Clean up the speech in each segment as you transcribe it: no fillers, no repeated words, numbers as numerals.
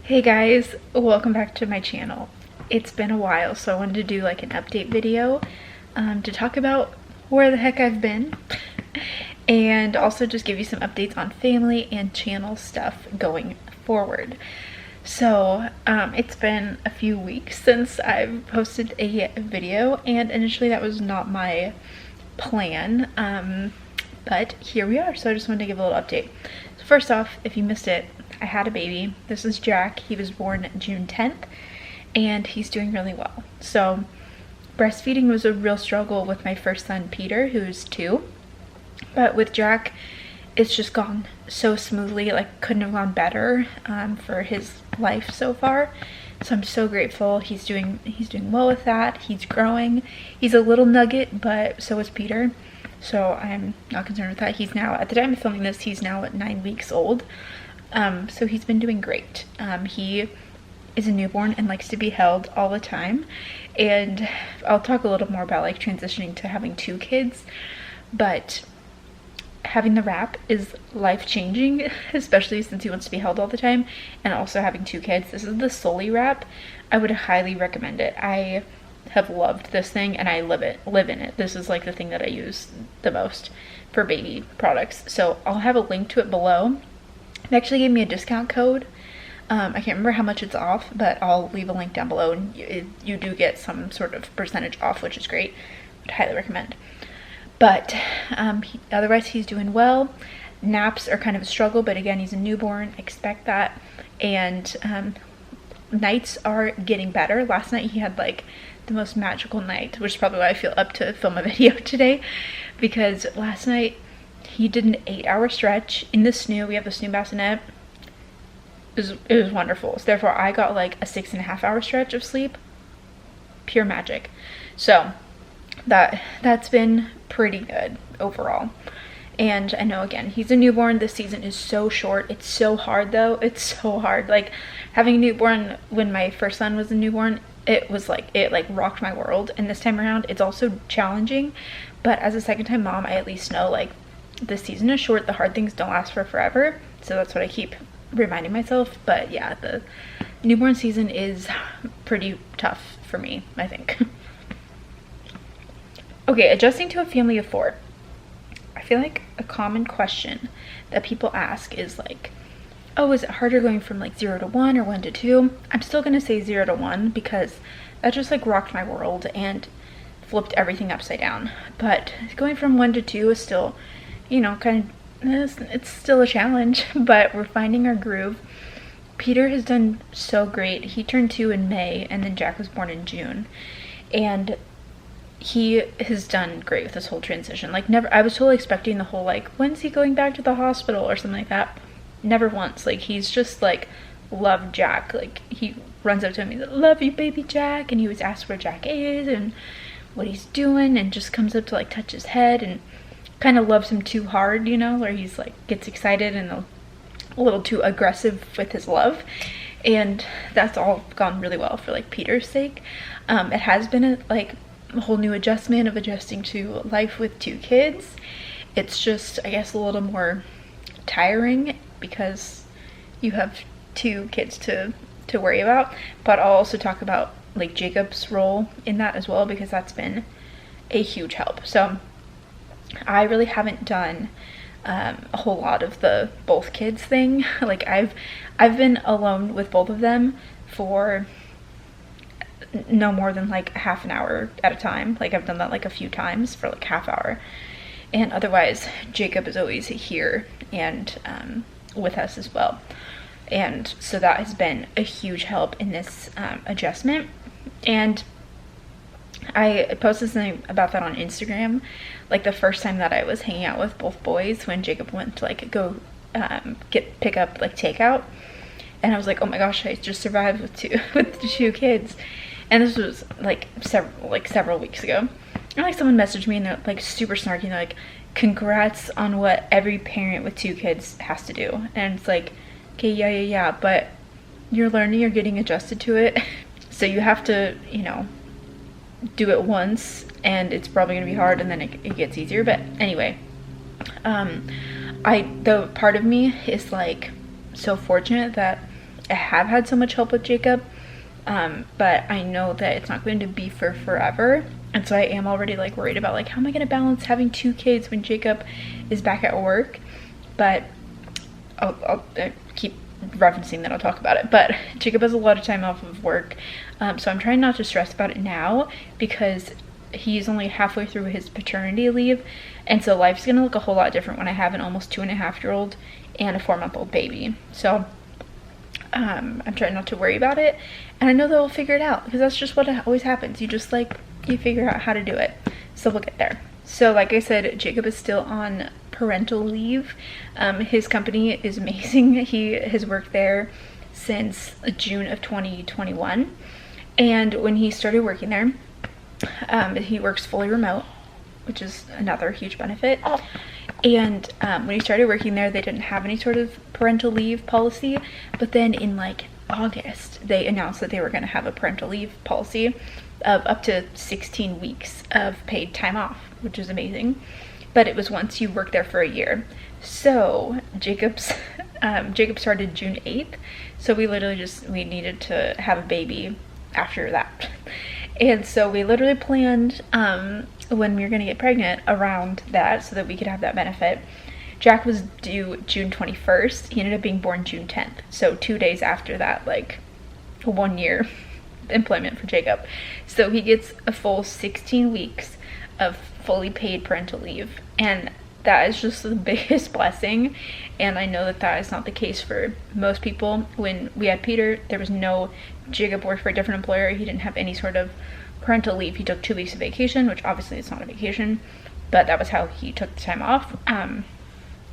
Hey guys, welcome back to my channel. It's been a while, so I wanted to do like an update video to talk about where the heck I've been and also just give you some updates on family and channel stuff going forward. So it's been a few weeks since I've posted a video, and initially that was not my plan, but here we are. So I just wanted to give a little update. So first off, if you missed it, I had a baby. This is Jack. He was born June 10th and he's doing really well. So breastfeeding was a real struggle with my first son Peter, who's 2, but with Jack it's just gone so smoothly. Like, couldn't have gone better for his life so far. So I'm so grateful. He's doing well with that. He's growing. He's a little nugget, but so is Peter. So I'm not concerned with that. He's now, at the time of filming this, he's now at 9 weeks old. So he's been doing great. He is a newborn and likes to be held all the time. And I'll talk a little more about like transitioning to having 2 kids, but having the wrap is life-changing, especially since he wants to be held all the time, and also having 2 kids. This is the Sully wrap. I would highly recommend it. I have loved this thing and I live in it. This is like the thing that I use the most for baby products. So I'll have a link to it below. They actually gave me a discount code. I can't remember how much it's off, but I'll leave a link down below, and you do get some sort of percentage off, which is great. Would highly recommend. But otherwise he's doing well. Naps are kind of a struggle, but again, he's a newborn, expect that. And nights are getting better. Last night he had like the most magical night, which is probably why I feel up to film a video today, because last night he did an 8-hour stretch in the snoo. We have the snoo bassinet. It was wonderful. So therefore I got like a 6.5-hour stretch of sleep. Pure magic. So that's been pretty good overall. And I know, again, he's a newborn. This season is so short. It's so hard though. It's so hard. Like, having a newborn, when my first son was a newborn, it rocked my world. And this time around it's also challenging, but as a second time mom, I at least know like this season is short. The hard things don't last for forever. So that's what I keep reminding myself. But yeah, the newborn season is pretty tough for me, I think. Okay, adjusting to a family of 4. I feel like a common question that people ask is like, oh, is it harder going from like 0 to 1 or 1 to 2? I'm still gonna say 0 to 1 because that just like rocked my world and flipped everything upside down. But going from 1 to 2 is still, you know, it's still a challenge, but we're finding our groove. Peter has done so great. He turned 2 in May, and then Jack was born in June. And he has done great with this whole transition. Like, never, I was totally expecting the whole like, when's he going back to the hospital or something like that. Never once. Like, he's just like loved Jack. Like, he runs up to him, he's like, love you baby Jack, and he always asks where Jack is and what he's doing, and just comes up to like touch his head and kind of loves him too hard, you know, where he's like gets excited and a little too aggressive with his love. And that's all gone really well for like Peter's sake. It has been a whole new adjustment of adjusting to life with 2 kids. It's just, I guess, a little more tiring because you have 2 kids to worry about. But I'll also talk about like Jacob's role in that as well, because that's been a huge help. So I really haven't done a whole lot of the both kids thing. Like, I've been alone with both of them for no more than like half an hour at a time. Like, I've done that like a few times for like half hour, and otherwise Jacob is always here and with us as well. And so that has been a huge help in this adjustment. And I posted something about that on Instagram, like the first time that I was hanging out with both boys when Jacob went to like go pick up like takeout, and I was like, oh my gosh, I just survived with 2 kids. And this was like several weeks ago. And like someone messaged me and they're like super snarky, and they're like, congrats on what every parent with 2 kids has to do. And it's like, okay, yeah, but you're learning, you're getting adjusted to it. So you have to, you know, do it once, and it's probably gonna be hard, and then it gets easier. But anyway, the part of me is like so fortunate that I have had so much help with Jacob, but I know that it's not going to be for forever. And so I am already like worried about like, how am I going to balance having 2 kids when Jacob is back at work? But I'll keep referencing that, I'll talk about it. But Jacob has a lot of time off of work, so I'm trying not to stress about it now, because he's only halfway through his paternity leave, and so life's gonna look a whole lot different when I have an almost 2.5-year-old and a 4-month-old baby. So I'm trying not to worry about it, and I know they'll figure it out, because that's just what always happens. You just like, you figure out how to do it. So we'll get there. So like I said, Jacob is still on parental leave. His company is amazing. He has worked there since June of 2021, and when he started working there, he works fully remote, which is another huge benefit. And when he started working there, they didn't have any sort of parental leave policy, but then in like August they announced that they were going to have a parental leave policy of up to 16 weeks of paid time off, which is amazing. But it was once you work there for a year. So Jacob started June 8th, so we needed to have a baby after that. And so we literally planned when we were going to get pregnant around that, so that we could have that benefit. Jack was due June 21st. He ended up being born June 10th. So 2 days after that, like 1 year employment for Jacob. So he gets a full 16 weeks of fully paid parental leave. And that is just the biggest blessing. And I know that that is not the case for most people. When we had Peter, there was no, Jacob worked for a different employer. He didn't have any sort of parental leave. He took 2 weeks of vacation, which obviously it's not a vacation, but that was how he took the time off.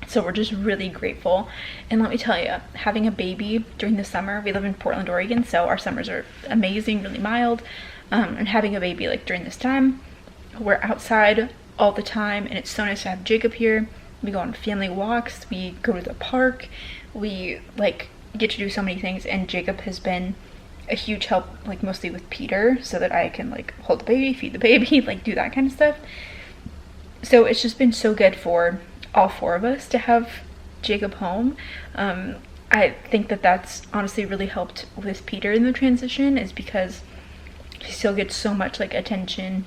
So we're just really grateful. And let me tell you, having a baby during the summer, we live in Portland, Oregon, so our summers are amazing, really mild. And having a baby like during this time, we're outside all the time, and it's so nice to have Jacob here. We go on family walks, we go to the park, we like get to do so many things, and Jacob has been a huge help, like mostly with Peter, so that I can like hold the baby, feed the baby, like do that kind of stuff. So it's just been so good for all 4 of us to have Jacob home. I think that that's honestly really helped with Peter in the transition, is because he still gets so much like attention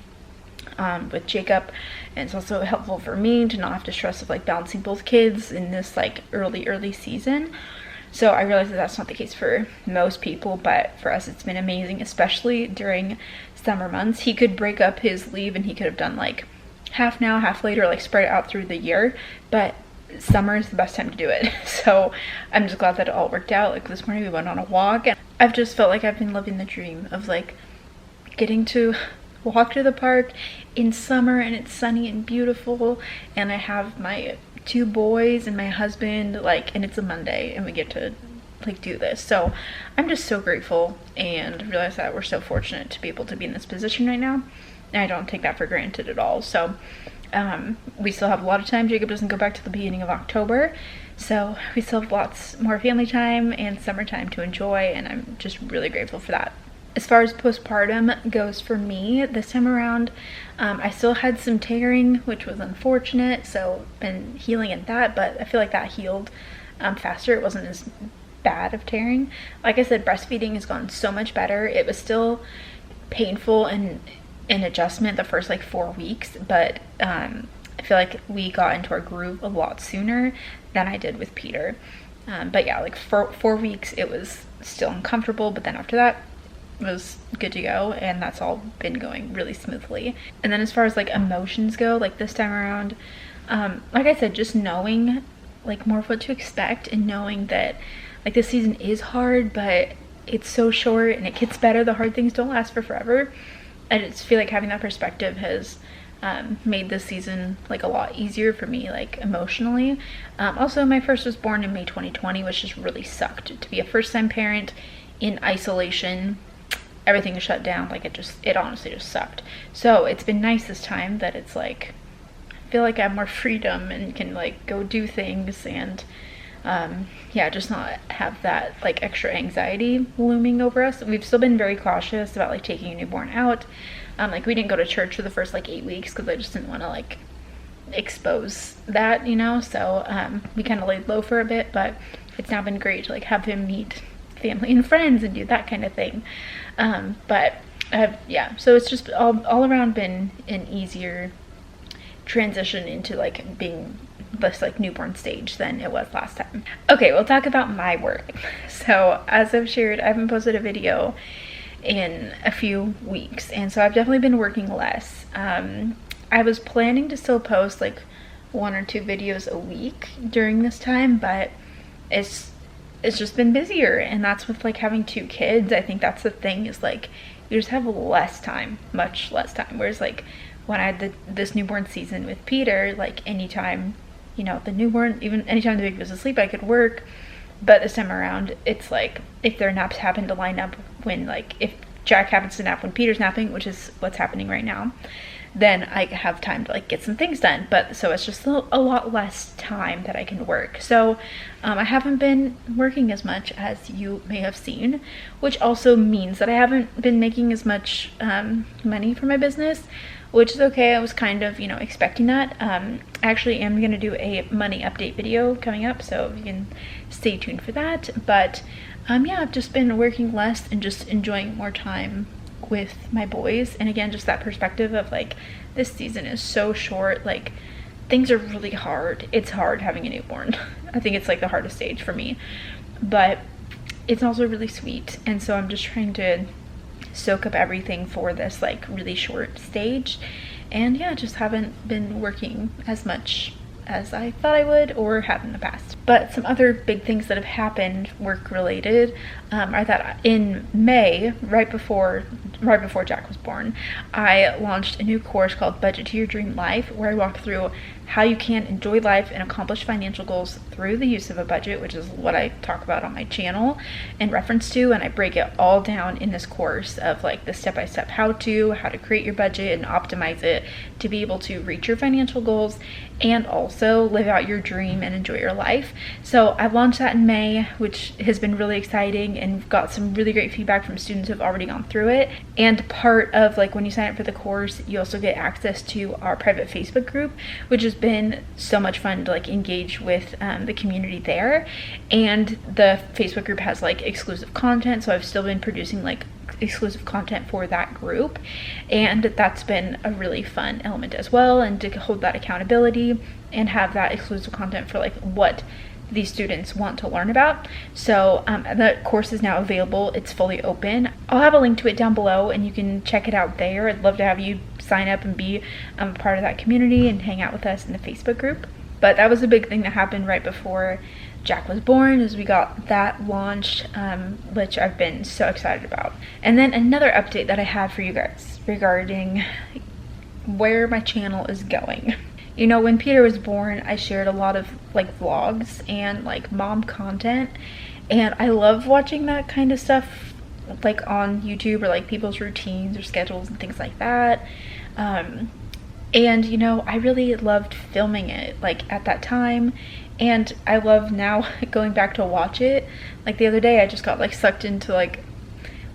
with Jacob, and it's also helpful for me to not have to stress of like balancing both kids in this like early season. So I realize that that's not the case for most people, but for us it's been amazing, especially during summer months. He could break up his leave and he could have done like half now, half later, like spread it out through the year, but summer is the best time to do it. So I'm just glad that it all worked out. Like this morning we went on a walk, and I've just felt like I've been living the dream of like getting to walk to the park in summer, and it's sunny and beautiful, and I have my 2 boys and my husband, like, and it's a Monday and we get to like do this. So I'm just so grateful, and realize that we're so fortunate to be able to be in this position right now, and I don't take that for granted at all. So we still have a lot of time. Jacob doesn't go back to the beginning of October, so we still have lots more family time and summertime to enjoy, and I'm just really grateful for that. As far as postpartum goes for me this time around, I still had some tearing, which was unfortunate, so been healing at that, but I feel like that healed faster. It wasn't as bad of tearing. Like I said, breastfeeding has gone so much better. It was still painful and an adjustment the first like 4 weeks, but I feel like we got into our groove a lot sooner than I did with Peter. But yeah, like for 4 weeks it was still uncomfortable, but then after that was good to go, and that's all been going really smoothly. And then as far as like emotions go, like this time around, like I said, just knowing like more of what to expect, and knowing that like this season is hard, but it's so short and it gets better. The hard things don't last for forever. I just feel like having that perspective has made this season like a lot easier for me, like emotionally. Also, my first was born in May 2020, which just really sucked to be a first-time parent in isolation. Everything is shut down. Like it honestly just sucked. So it's been nice this time that it's like, I feel like I have more freedom and can like go do things, and yeah, just not have that like extra anxiety looming over us. We've still been very cautious about like taking a newborn out. Like we didn't go to church for the first like 8 weeks because I just didn't want to like expose that, you know. So we kind of laid low for a bit, but it's now been great to like have him meet family and friends and do that kind of thing. But yeah, so it's just all around been an easier transition into like being this like newborn stage than it was last time. Okay, we'll talk about my work. So as I've shared, I haven't posted a video in a few weeks, and so I've definitely been working less. I was planning to still post like 1 or 2 videos a week during this time, but it's just been busier, and that's with like having 2 kids. I think that's the thing, is like you just have less time, much less time. Whereas like when I had this newborn season with Peter, like anytime, you know, the newborn, even anytime the baby was asleep, I could work. But this time around, it's like if their naps happen to line up when, like, if Jack happens to nap when Peter's napping, which is what's happening right now, then I have time to like get some things done. But so it's just a lot less time that I can work. So I haven't been working as much as you may have seen, which also means that I haven't been making as much money for my business, which is okay. I was kind of, you know, expecting that. I actually am going to do a money update video coming up, so you can stay tuned for that. But yeah, I've just been working less and just enjoying more time with my boys. And again, just that perspective of like, this season is so short, like things are really hard. It's hard having a newborn. I think it's like the hardest stage for me, but it's also really sweet. And so I'm just trying to soak up everything for this like really short stage. And yeah, just haven't been working as much as I thought I would or have in the past. But some other big things that have happened work related are that in May, right before Jack was born, I launched a new course called Budget to Your Dream Life, where I walk through how you can enjoy life and accomplish financial goals through the use of a budget, which is what I talk about on my channel in reference to. And I break it all down in this course of like the step-by-step how to create your budget and optimize it to be able to reach your financial goals and also live out your dream and enjoy your life. So I launched that in May, which has been really exciting, and got some really great feedback from students who have already gone through it. And part of like when you sign up for the course, you also get access to our private Facebook group, which has been so much fun to like engage with the community there. And the Facebook group has like exclusive content, so I've still been producing like exclusive content for that group, and that's been a really fun element as well, and to hold that accountability and have that exclusive content for like what these students want to learn about. So the course is now available. It's fully open. I'll have a link to it down below and you can check it out there. I'd love to have you sign up and be a part of that community and hang out with us in the Facebook group. But that was a big thing that happened right before Jack was born, is we got that launched, which I've been so excited about. And then another update that I have for you guys regarding where my channel is going. You know, when Peter was born, I shared a lot of like vlogs and like mom content, and I love watching that kind of stuff like on YouTube, or like people's routines or schedules and things like that. And you know, I really loved filming it like at that time, and I love now going back to watch it. Like the other day, I just got like sucked into like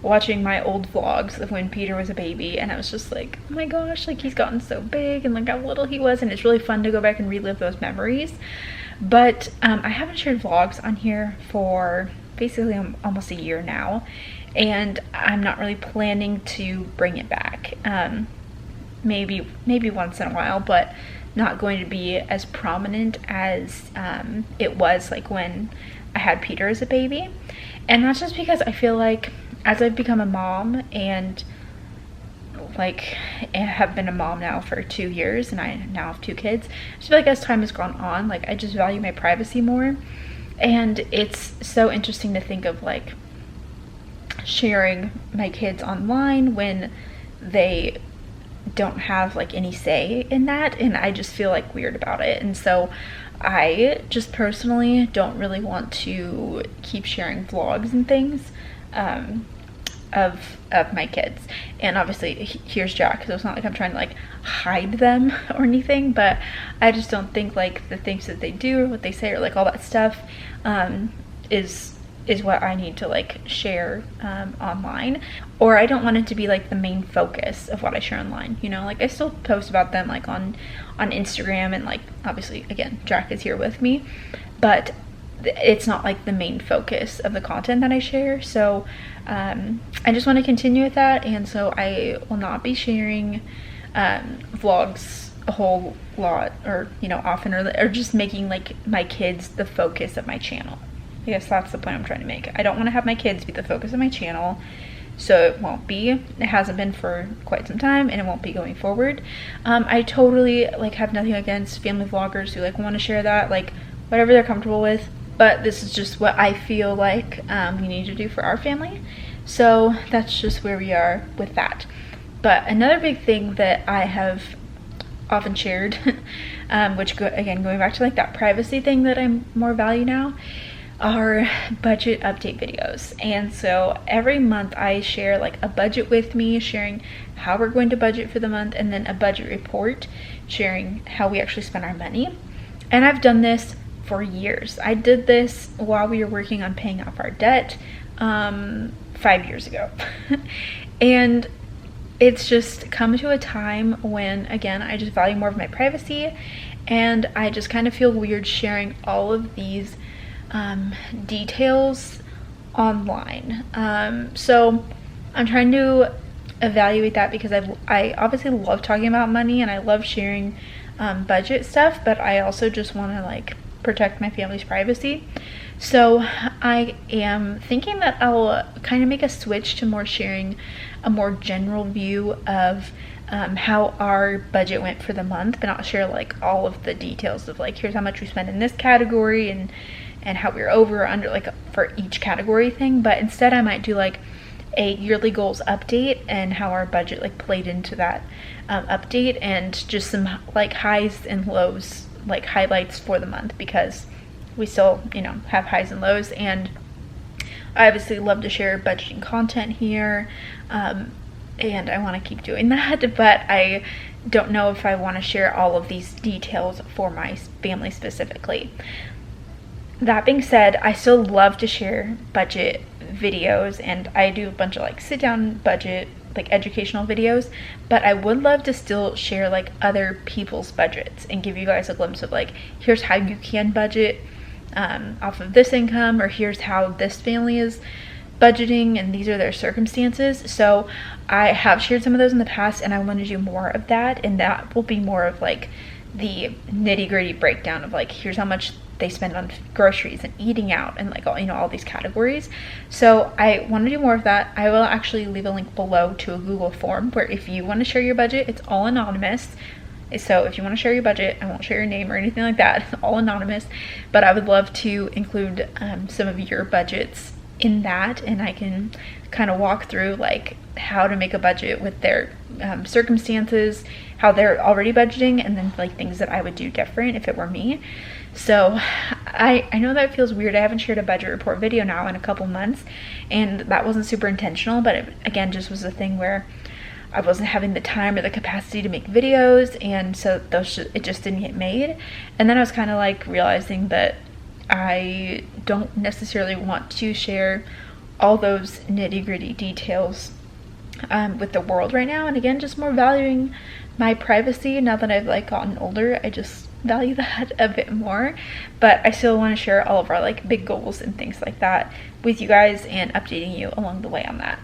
watching my old vlogs of when Peter was a baby, and I was just like, oh my gosh, like he's gotten so big and like how little he was, and it's really fun to go back and relive those memories. But I haven't shared vlogs on here for basically almost a year now, and I'm not really planning to bring it back. Maybe once in a while, but not going to be as prominent as it was like when I had Peter as a baby. And that's just because I feel like as I've become a mom, and like I have been a mom now for 2 years, and I now have 2 kids, I just feel like as time has gone on, like I just value my privacy more. And it's so interesting to think of like sharing my kids online when they don't have like any say in that, and I just feel like weird about it. And so I just personally don't really want to keep sharing vlogs and things of my kids. And obviously here's Jack, so it's not like I'm trying to like hide them or anything, but I just don't think like the things that they do or what they say or like all that stuff is what I need to like share online, or I don't want it to be like the main focus of what I share online. You know, like I still post about them like on Instagram, and like obviously again Jack is here with me, but it's not like the main focus of the content that I share. So I just want to continue with that, and so I will not be sharing vlogs a whole lot, or often, or just making like my kids the focus of my channel. I guess that's the point I'm trying to make. I don't want to have my kids be the focus of my channel, so it won't be. It hasn't been for quite some time, and it won't be going forward. I totally like have nothing against family vloggers who like want to share that, like whatever they're comfortable with, but this is just what I feel like we need to do for our family. So that's just where we are with that. But another big thing that I have often shared, which again, going back to like that privacy thing that I more value now, are budget update videos. And so every month I share like a budget with me, sharing how we're going to budget for the month, and then a budget report sharing how we actually spend our money. And I've done this for years. I did this while we were working on paying off our debt 5 years ago. And it's just come to a time when, again, I just value more of my privacy, and I just kind of feel weird sharing all of these details online. So I'm trying to evaluate that, because I obviously love talking about money and I love sharing budget stuff, but I also just want to like protect my family's privacy. So I am thinking that I'll kind of make a switch to more sharing a more general view of how our budget went for the month, but not share like all of the details of like, here's how much we spent in this category and how we were over or under, like for each category thing. But instead I might do like a yearly goals update and how our budget like played into that update, and just some like highs and lows, like highlights for the month, because we still have highs and lows. And I obviously love to share budgeting content here, and I want to keep doing that, but I don't know if I want to share all of these details for my family specifically. That being said, I still love to share budget videos, and I do a bunch of like sit down budget, like educational videos, but I would love to still share like other people's budgets and give you guys a glimpse of like, here's how you can budget off of this income, or here's how this family is budgeting and these are their circumstances. So I have shared some of those in the past, and I want to do more of that, and that will be more of like the nitty-gritty breakdown of like, here's how much they spend on groceries and eating out and like all these categories. So I want to do more of that. I will actually leave a link below to a Google form where if you want to share your budget, it's all anonymous. So if you want to share your budget, I won't share your name or anything like that. It's all anonymous, but I would love to include some of your budgets in that, and I can kind of walk through like how to make a budget with their circumstances, how they're already budgeting, and then like things that I would do different if it were me. So I know that feels weird. I haven't shared a budget report video now in a couple months, and that wasn't super intentional, but it, again, just was a thing where I wasn't having the time or the capacity to make videos, and so it just didn't get made. And then I was kind of like realizing that I don't necessarily want to share all those nitty-gritty details with the world right now, and again, just more valuing my privacy. Now that I've like gotten older, I just value that a bit more, but I still want to share all of our like big goals and things like that with you guys and updating you along the way on that.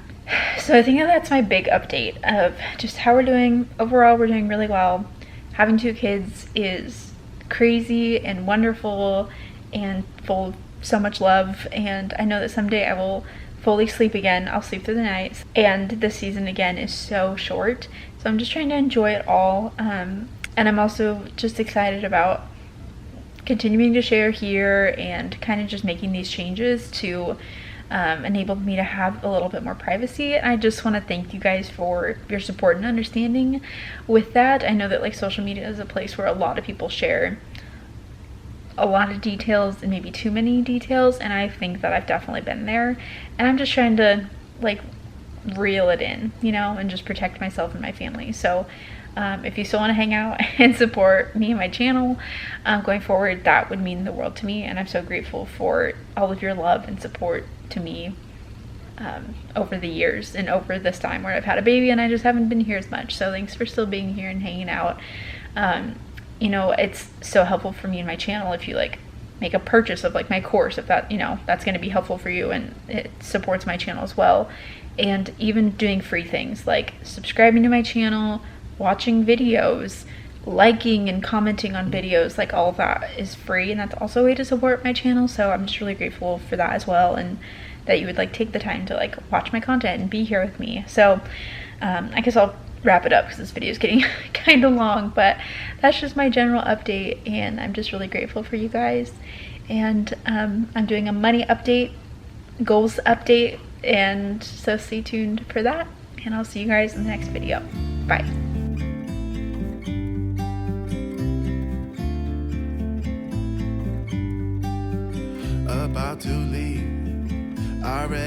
So I think that's my big update of just how we're doing. Overall, we're doing really well. Having 2 kids is crazy and wonderful and full of so much love, and I know that someday I will fully sleep again. I'll sleep through the nights, and this season again is so short, so I'm just trying to enjoy it all. And I'm also just excited about continuing to share here and kind of just making these changes to enable me to have a little bit more privacy. I just want to thank you guys for your support and understanding with that. I know that like social media is a place where a lot of people share a lot of details and maybe too many details, and I think that I've definitely been there, and I'm just trying to like reel it in, and just protect myself and my family. So if you still want to hang out and support me and my channel going forward, that would mean the world to me, and I'm so grateful for all of your love and support to me over the years and over this time where I've had a baby and I just haven't been here as much. So thanks for still being here and hanging out. It's so helpful for me and my channel if you like make a purchase of like my course, if that, that's going to be helpful for you and it supports my channel as well. And even doing free things like subscribing to my channel, watching videos, liking and commenting on videos, like all of that is free, and that's also a way to support my channel. So I'm just really grateful for that as well, and that you would like take the time to like watch my content and be here with me. So I guess I'll wrap it up because this video is getting kind of long, but that's just my general update, and I'm just really grateful for you guys. And I'm doing a money update, goals update, and so stay tuned for that, and I'll see you guys in the next video. Bye. About to leave.